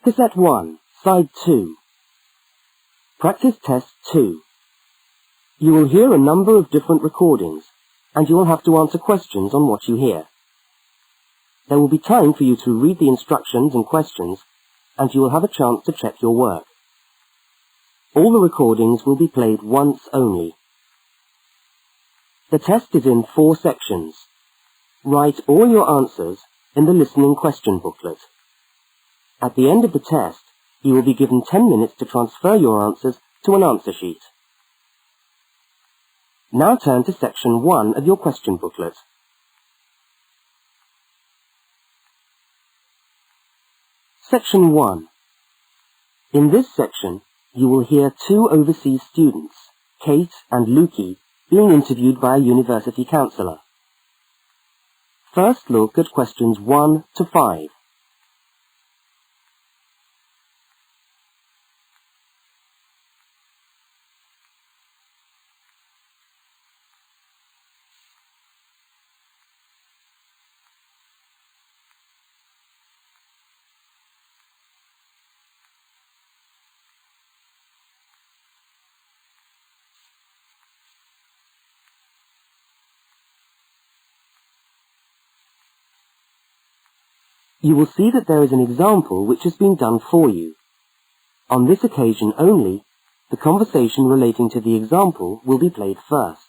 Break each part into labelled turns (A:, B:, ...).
A: Cassette 1, Side 2. Practice Test 2. You will hear a number of different recordings, and you will have to answer questions on what you hear. There will be time for you to read the instructions and questions, and you will have a chance to check your work. All the recordings will be played once only. The test is in 4 sections. Write all your answers in the listening question booklet. At the end of the test, you will be given 10 minutes to transfer your answers to an answer sheet. Now turn to section 1 of your question booklet. Section 1. In this section, you will hear 2 overseas students, Kate and Lukey, being interviewed by a university counsellor. First look at questions 1 to 5. You will see that there is an example which has been done for you. On this occasion only, the conversation relating to the example will be played first.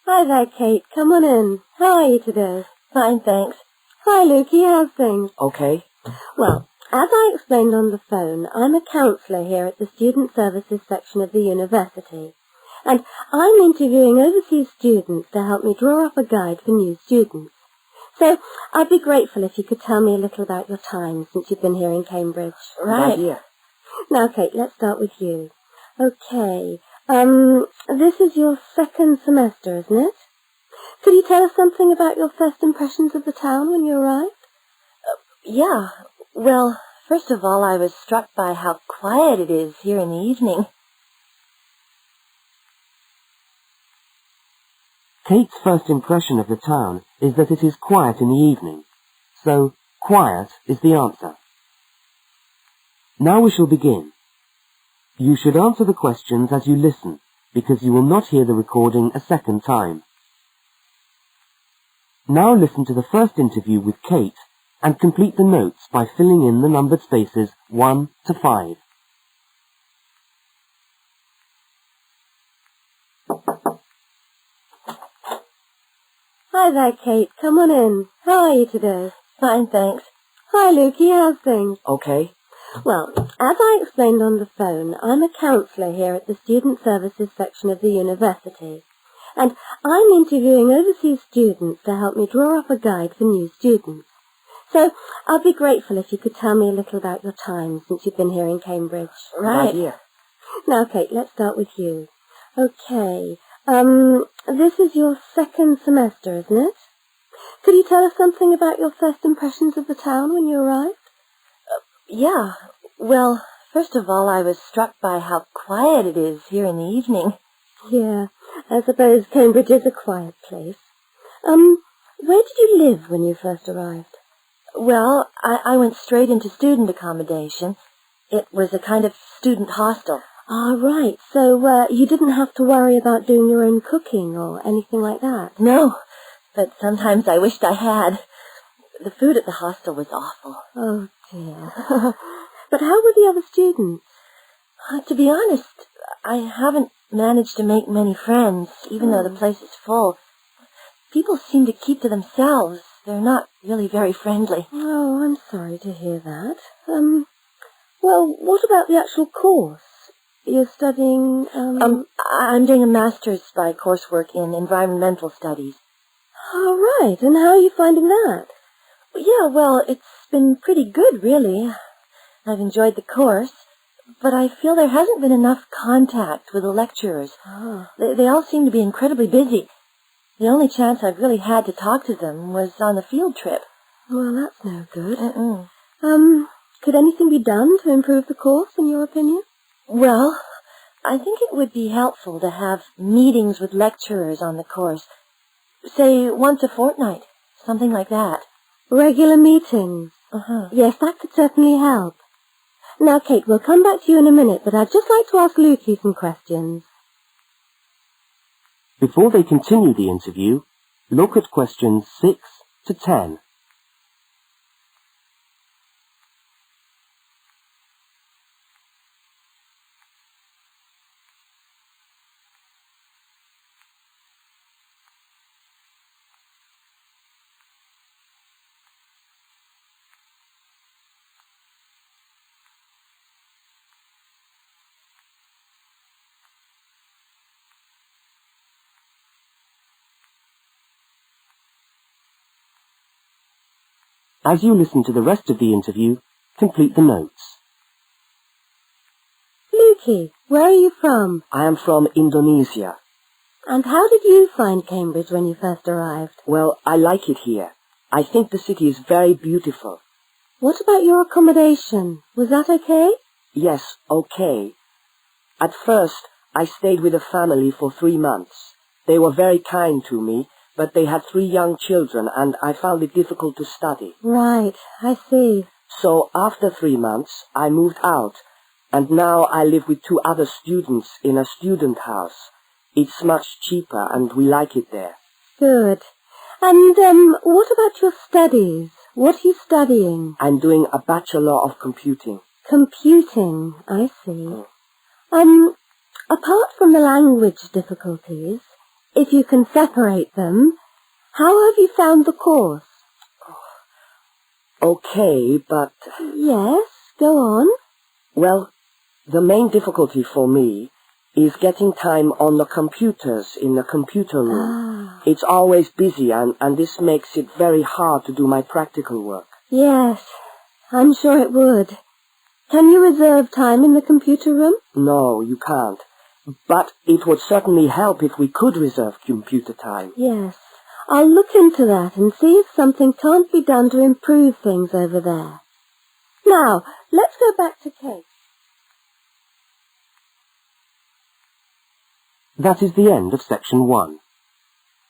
B: Hi there, Kate. Come on in. How are you today? Fine, thanks. Hi, Lukey. How's things?
A: Okay.
B: Well, as I explained on the phone, I'm a counsellor here at the Student Services section of the university. And I'm interviewing overseas students to help me draw up a guide for new students. So I'd be grateful if you could tell me a little about your time since you've been here in Cambridge.
A: Right. Yeah.
B: Now, Kate, let's start with you. Okay. This is your 2nd semester, isn't it? Could you tell us something about your first impressions of the town when you arrived?
C: Yeah. Well, first of all, I was struck by how quiet it is here in the evening.
A: Kate's first impression of the town is that it is quiet in the evening, so quiet is the answer. Now we shall begin. You should answer the questions as you listen, because you will not hear the recording a second time. Now listen to the first interview with Kate and complete the notes by filling in the numbered spaces 1 to 5.
B: Hi there, Kate. Come on in. How are you today?
C: Fine, thanks.
B: Hi, Lukey. How's things?
A: Okay.
B: Well, as I explained on the phone, I'm a counsellor here at the Student Services section of the university. And I'm interviewing overseas students to help me draw up a guide for new students. So I'd be grateful if you could tell me a little about your time since you've been here in Cambridge.
C: Right.
A: Yeah.
B: Now, Kate, let's start with you. Okay. This is your 2nd semester, isn't it? Could you tell us something about your first impressions of the town when you arrived?
C: Yeah. Well, first of all, I was struck by how quiet it is here in the evening.
B: Yeah, I suppose Cambridge is a quiet place. Where did you live when you first arrived?
C: Well, I went straight into student accommodation. It was a kind of student hostel.
B: Ah, right. So, you didn't have to worry about doing your own cooking or anything like that?
C: No, but sometimes I wished I had. The food at the hostel was awful.
B: Oh, dear. But how were the other students?
C: To be honest, I haven't managed to make many friends, even though the place is full. People seem to keep to themselves. They're not really very friendly.
B: Oh, I'm sorry to hear that. Well, what about the actual course? You're studying,
C: I'm doing a master's by coursework in environmental studies.
B: Oh, right. And how are you finding that?
C: Yeah, well, it's been pretty good, really. I've enjoyed the course, but I feel there hasn't been enough contact with the lecturers.
B: Oh.
C: They all seem to be incredibly busy. The only chance I've really had to talk to them was on the field trip.
B: Well, that's no good.
C: Mm-mm.
B: Could anything be done to improve the course, in your opinion?
C: Well, I think it would be helpful to have meetings with lecturers on the course. say once a fortnight, something like that.
B: Regular meetings. Yes, that could certainly help. Now, Kate, we'll come back to you in a minute, but I'd just like to ask Lukey some questions.
A: Before they continue the interview, look at questions 6 to 10. As you listen to the rest of the interview, complete the notes.
B: Lukey, where are you from?
A: I am from Indonesia.
B: And how did you find Cambridge when you first arrived?
A: Well, I like it here. I think the city is very beautiful.
B: What about your accommodation? Was that okay?
A: Yes, okay. At first, I stayed with a family for 3 months. They were very kind to me, but they had 3 young children and I found it difficult to study.
B: Right, I see.
A: So after 3 months, I moved out, and now I live with 2 other students in a student house. It's much cheaper and we like it there.
B: Good. And, what about your studies? What are you studying?
A: I'm doing a Bachelor of Computing.
B: Computing, I see. Apart from the language difficulties, if you can separate them, how have you found the course?
A: Okay, but...
B: Yes, go on.
A: Well, the main difficulty for me is getting time on the computers in the computer room. It's always busy and this makes it very hard to do my practical work.
B: Yes, I'm sure it would. Can you reserve time in the computer room?
A: No, you can't. But it would certainly help if we could reserve computer time.
B: Yes, I'll look into that and see if something can't be done to improve things over there. Now, let's go back to Kate.
A: That is the end of section 1.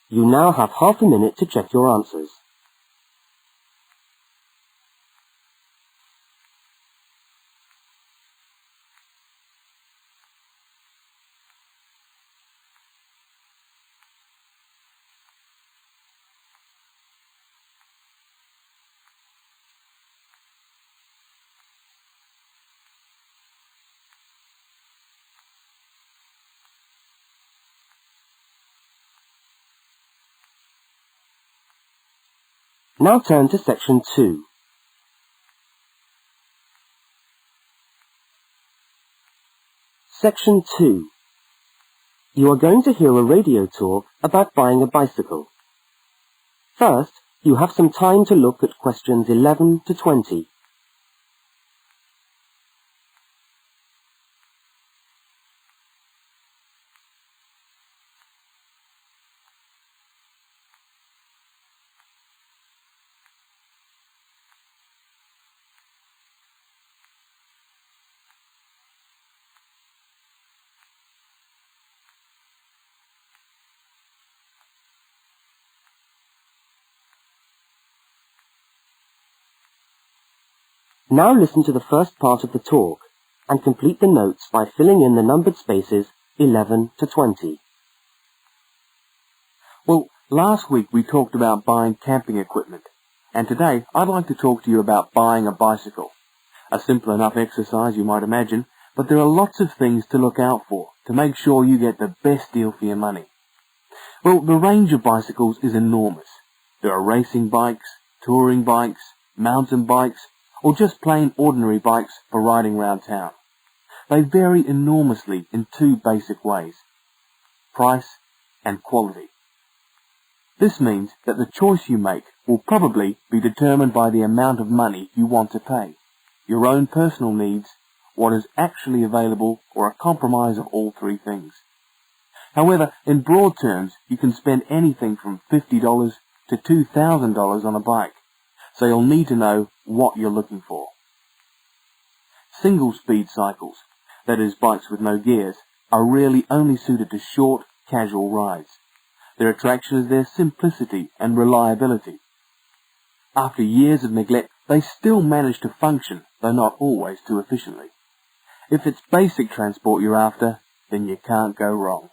A: You now have half a minute to check your answers. Now turn to section 2. Section 2. You are going to hear a radio talk about buying a bicycle. First, you have some time to look at questions 11 to 20. Now listen to the first part of the talk and complete the notes by filling in the numbered spaces 11 to 20.
D: Well, last week we talked about buying camping equipment, and today I'd like to talk to you about buying a bicycle. A simple enough exercise, you might imagine, but there are lots of things to look out for to make sure you get the best deal for your money. Well, the range of bicycles is enormous. There are racing bikes, touring bikes, mountain bikes, or just plain ordinary bikes for riding around town. They vary enormously in 2 basic ways: price and quality. This means that the choice you make will probably be determined by the amount of money you want to pay, your own personal needs, what is actually available, or a compromise of all 3 things. However, in broad terms, you can spend anything from $50 to $2,000 on a bike, so you'll need to know what you're looking for. Single-speed cycles, that is bikes with no gears, are really only suited to short, casual rides. Their attraction is their simplicity and reliability. After years of neglect, they still manage to function, though not always too efficiently. If it's basic transport you're after, then you can't go wrong.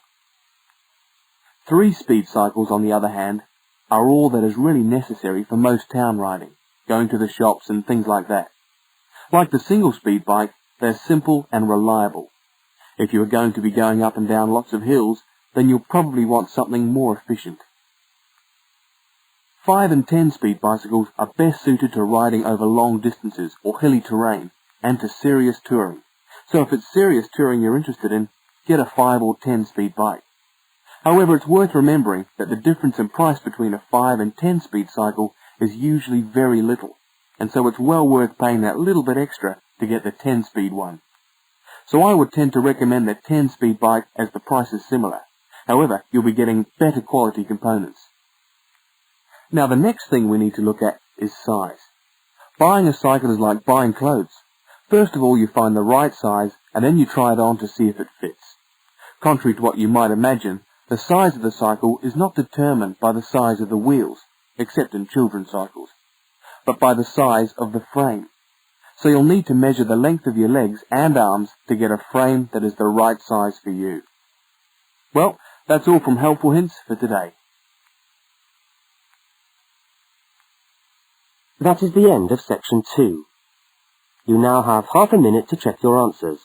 D: 3-speed cycles, on the other hand, are all that is really necessary for most town riding, going to the shops and things like that. Like the single-speed bike, they're simple and reliable. If you are going to be going up and down lots of hills, then you'll probably want something more efficient. 5 and 10-speed bicycles are best suited to riding over long distances or hilly terrain and to serious touring. So if it's serious touring you're interested in, get a 5 or 10-speed bike. However, it's worth remembering that the difference in price between a 5 and 10-speed cycle is usually very little, and so it's well worth paying that little bit extra to get the 10-speed one. So I would tend to recommend the 10-speed bike as the price is similar. However, you'll be getting better quality components. Now the next thing we need to look at is size. Buying a cycle is like buying clothes. First of all you find the right size and then you try it on to see if it fits. Contrary to what you might imagine, the size of the cycle is not determined by the size of the wheels, except in children's cycles, but by the size of the frame. So you'll need to measure the length of your legs and arms to get a frame that is the right size for you. Well, that's all from Helpful Hints for today.
A: That is the end of section 2. You now have half a minute to check your answers.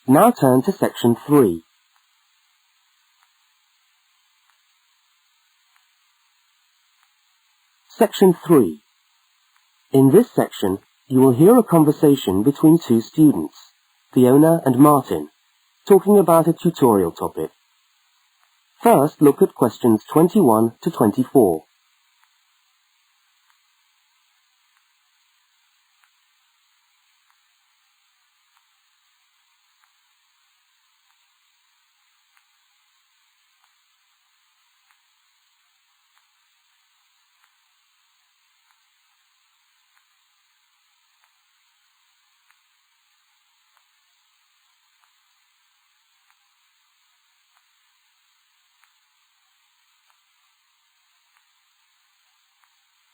A: Now turn to section 3. Section 3. In this section, you will hear a conversation between 2 students, Fiona and Martin, talking about a tutorial topic. First, look at questions 21 to 24.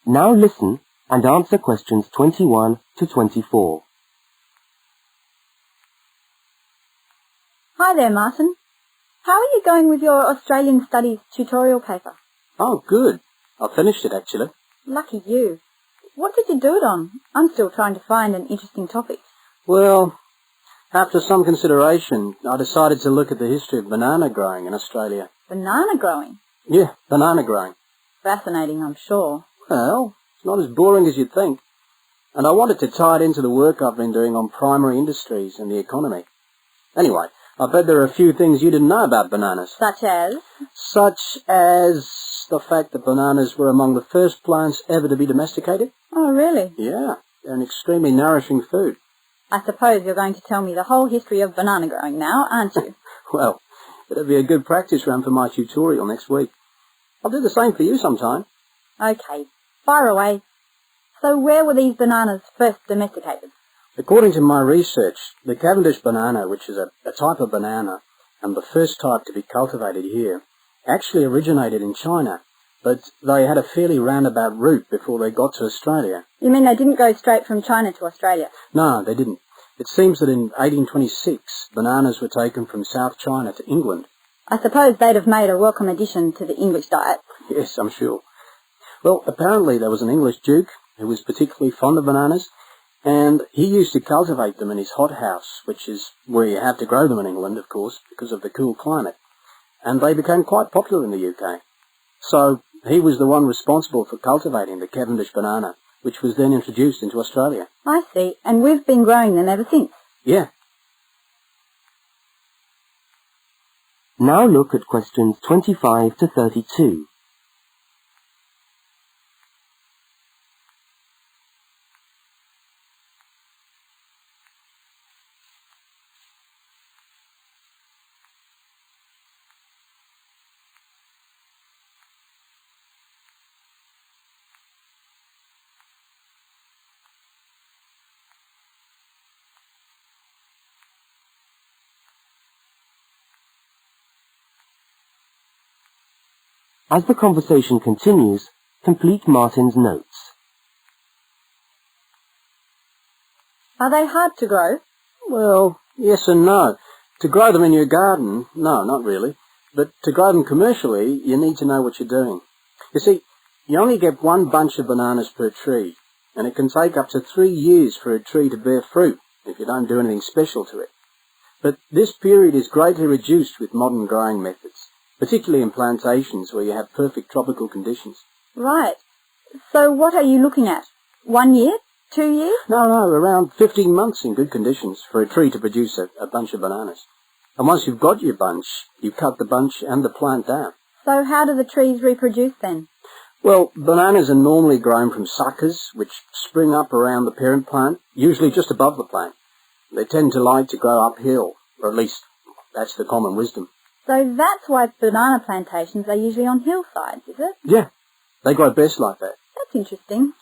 A: Now listen and answer questions 21 to 24.
C: Hi there, Martin. How are you going with your Australian Studies tutorial paper?
E: Oh, good. I finished it, actually.
C: Lucky you. What did you do it on? I'm still trying to find an interesting topic.
E: Well, after some consideration, I decided to look at the history of banana growing in Australia.
C: Banana growing?
E: Yeah, banana growing.
C: Fascinating, I'm sure.
E: Well, it's not as boring as you'd think. And I wanted to tie it into the work I've been doing on primary industries and the economy. Anyway, I bet there are a few things you didn't know about bananas.
C: Such as?
E: Such as the fact that bananas were among the first plants ever to be domesticated.
C: Oh, really?
E: Yeah, they're an extremely nourishing food.
C: I suppose you're going to tell me the whole history of banana growing now, aren't you?
E: Well, it'll be a good practice run for my tutorial next week. I'll do the same for you sometime.
C: Okay, fire away. So where were these bananas first domesticated?
E: According to my research, the Cavendish banana, which is a type of banana, and the first type to be cultivated here, actually originated in China, but they had a fairly roundabout route before they got to Australia.
C: You mean they didn't go straight from China to Australia?
E: No, they didn't. It seems that in 1826, bananas were taken from South China to England.
C: I suppose they'd have made a welcome addition to the English diet.
E: Yes, I'm sure. Well, apparently there was an English duke who was particularly fond of bananas, and he used to cultivate them in his hothouse, which is where you have to grow them in England, of course, because of the cool climate. And they became quite popular in the UK. So he was the one responsible for cultivating the Cavendish banana, which was then introduced into Australia.
C: I see, and we've been growing them ever since.
E: Yeah.
A: Now look at questions 25 to 32. As the conversation continues, complete Martin's notes.
C: Are they hard to grow?
E: Well, yes and no. To grow them in your garden, no, not really. But to grow them commercially, you need to know what you're doing. You see, you only get one bunch of bananas per tree, and it can take up to 3 years for a tree to bear fruit if you don't do anything special to it. But this period is greatly reduced with modern growing methods, particularly in plantations where you have perfect tropical conditions.
C: Right. So what are you looking at? 1 year? 2 years?
E: No, around 15 months in good conditions for a tree to produce a bunch of bananas. And once you've got your bunch, you cut the bunch and the plant down.
C: So how do the trees reproduce then?
E: Well, bananas are normally grown from suckers, which spring up around the parent plant, usually just above the plant. They tend to like to grow uphill, or at least that's the common wisdom.
C: So that's why banana plantations are usually on hillsides, is it?
E: Yeah, they grow best like that.
C: That's interesting.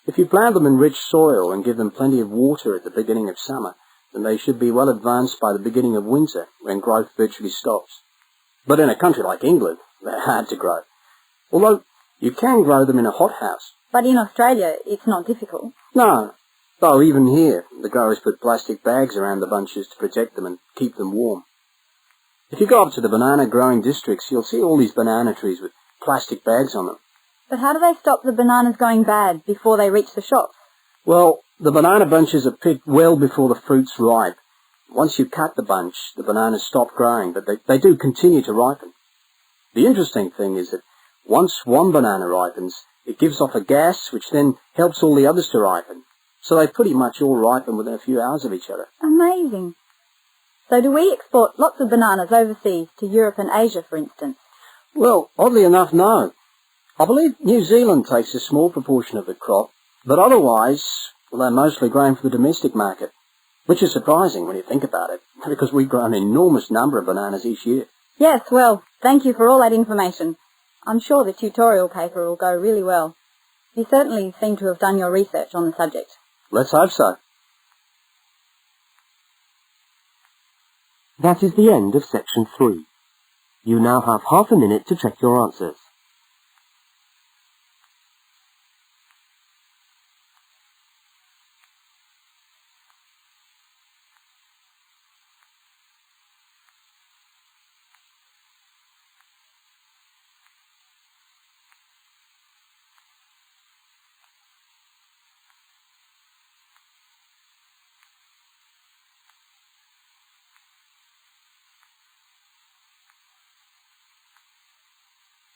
E: If you plant them in rich soil and give them plenty of water at the beginning of summer, then they should be well advanced by the beginning of winter, when growth virtually stops. But in a country like England, they're hard to grow. Although, you can grow them in a hothouse.
C: But in Australia, it's not difficult.
E: No, though even here, the growers put plastic bags around the bunches to protect them and keep them warm. If you go up to the banana growing districts, you'll see all these banana trees with plastic bags on them.
C: But how do they stop the bananas going bad before they reach the shops?
E: Well, the banana bunches are picked well before the fruit's ripe. Once you cut the bunch, the bananas stop growing, but they do continue to ripen. The interesting thing is that once one banana ripens, it gives off a gas which then helps all the others to ripen. So they pretty much all ripen within a few hours of each other.
C: Amazing. So do we export lots of bananas overseas to Europe and Asia, for instance?
E: Well, oddly enough, no. I believe New Zealand takes a small proportion of the crop, but otherwise, well, they're mostly grown for the domestic market, which is surprising when you think about it, because we grow an enormous number of bananas each year.
C: Yes, well, thank you for all that information. I'm sure the tutorial paper will go really well. You certainly seem to have done your research on the subject.
E: Let's hope so.
A: That is the end of section 3. You now have half a minute to check your answers.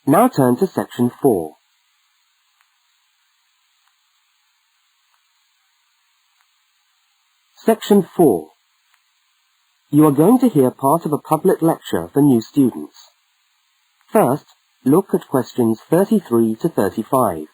A: Now turn to section 4. Section 4. You are going to hear part of a public lecture for new students. First, look at questions 33 to 35.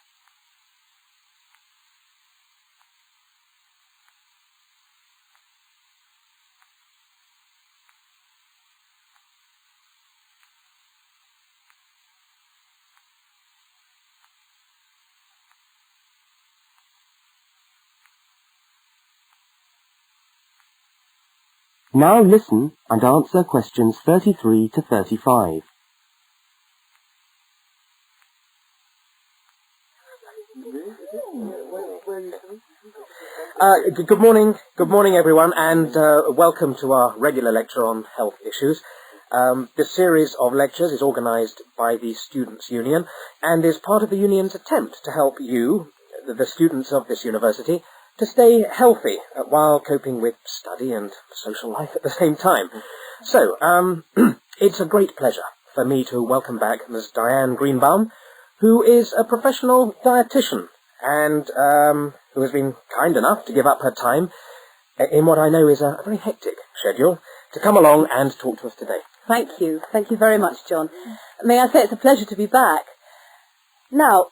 A: Now listen and answer questions 33 to 35.
F: Good morning everyone, and welcome to our regular lecture on health issues. This series of lectures is organised by the Students' Union and is part of the Union's attempt to help you, the students of this university, to stay healthy while coping with study and social life at the same time. So, it's a great pleasure for me to welcome back Ms. Diane Greenbaum, who is a professional dietitian and who has been kind enough to give up her time in what I know is a very hectic schedule to come along and talk to us today.
C: Thank you. Thank you very much, John. May I say it's a pleasure to be back. Now,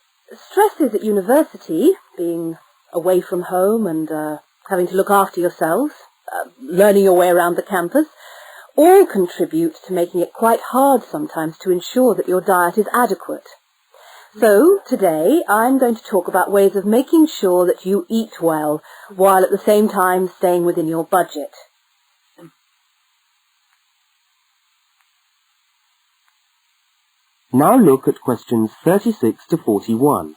C: stresses at university, being away from home and having to look after yourselves, learning your way around the campus, all contribute to making it quite hard sometimes to ensure that your diet is adequate. So, today, I'm going to talk about ways of making sure that you eat well, while at the same time staying within your budget.
A: Now look at questions 36 to 41.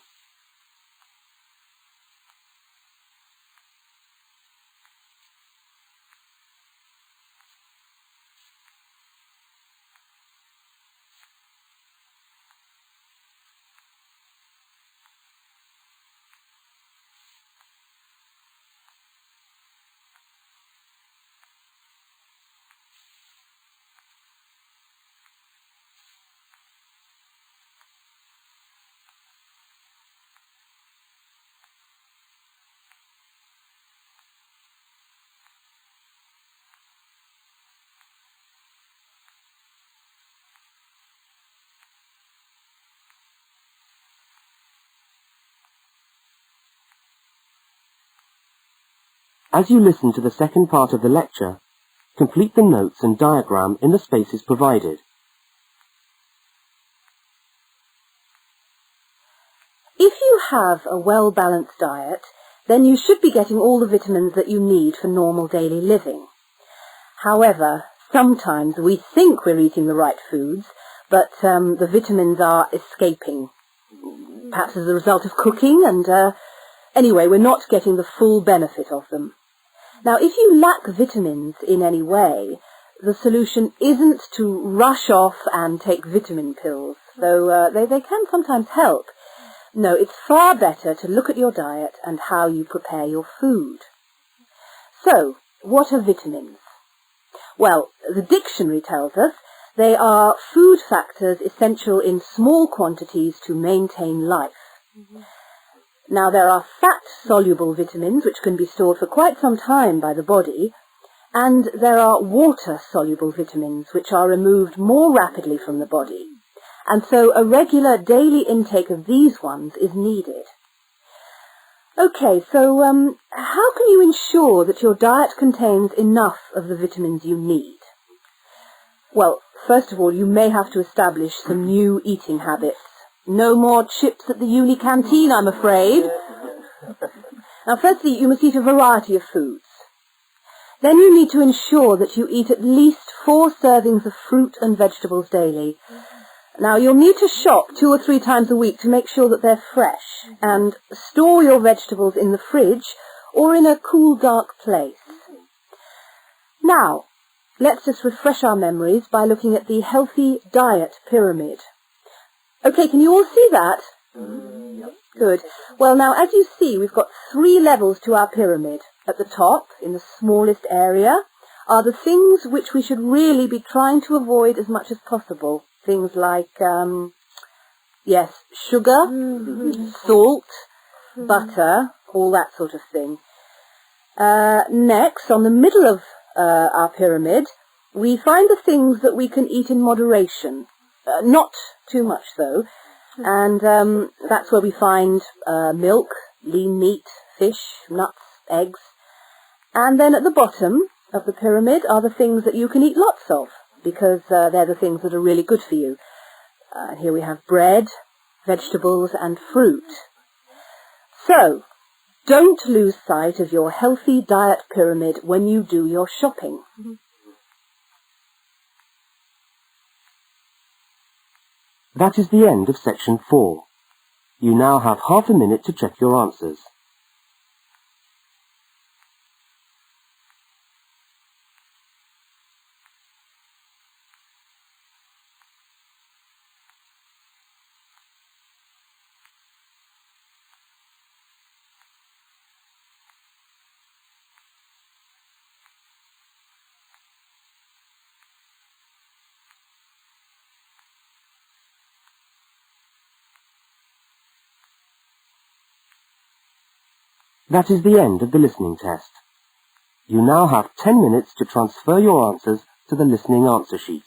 A: As you listen to the second part of the lecture, complete the notes and diagram in the spaces provided.
C: If you have a well-balanced diet, then you should be getting all the vitamins that you need for normal daily living. However, sometimes we think we're eating the right foods, but the vitamins are escaping, perhaps as a result of cooking, and anyway, we're not getting the full benefit of them. Now, if you lack vitamins in any way, the solution isn't to rush off and take vitamin pills, though they can sometimes help. No, it's far better to look at your diet and how you prepare your food. So, what are vitamins? Well, the dictionary tells us they are food factors essential in small quantities to maintain life. Now, there are fat-soluble vitamins which can be stored for quite some time by the body, and there are water-soluble vitamins which are removed more rapidly from the body. And so a regular daily intake of these ones is needed. Okay, so how can you ensure that your diet contains enough of the vitamins you need? Well, first of all, you may have to establish some new eating habits. No more chips at the uni canteen, I'm afraid. Now, firstly, you must eat a variety of foods. Then you need to ensure that you eat at least 4 servings of fruit and vegetables daily. Now, you'll need to shop 2 or 3 times a week to make sure that they're fresh, and store your vegetables in the fridge or in a cool, dark place. Now, let's just refresh our memories by looking at the healthy diet pyramid. Okay, can you all see that? Good. Well, now, as you see, we've got 3 levels to our pyramid. At the top, in the smallest area, are the things which we should really be trying to avoid as much as possible. Things like, yes, sugar, salt, butter, all that sort of thing. Next, on the middle of our pyramid, we find the things that we can eat in moderation. Not too much, though. And that's where we find milk, lean meat, fish, nuts, eggs. And then at the bottom of the pyramid are the things that you can eat lots of, because they're the things that are really good for you. Here we have bread, vegetables, and fruit. So, don't lose sight of your healthy diet pyramid when you do your shopping.
A: That is the end of section 4. You now have half a minute to check your answers. That is the end of the listening test. You now have 10 minutes to transfer your answers to the listening answer sheet.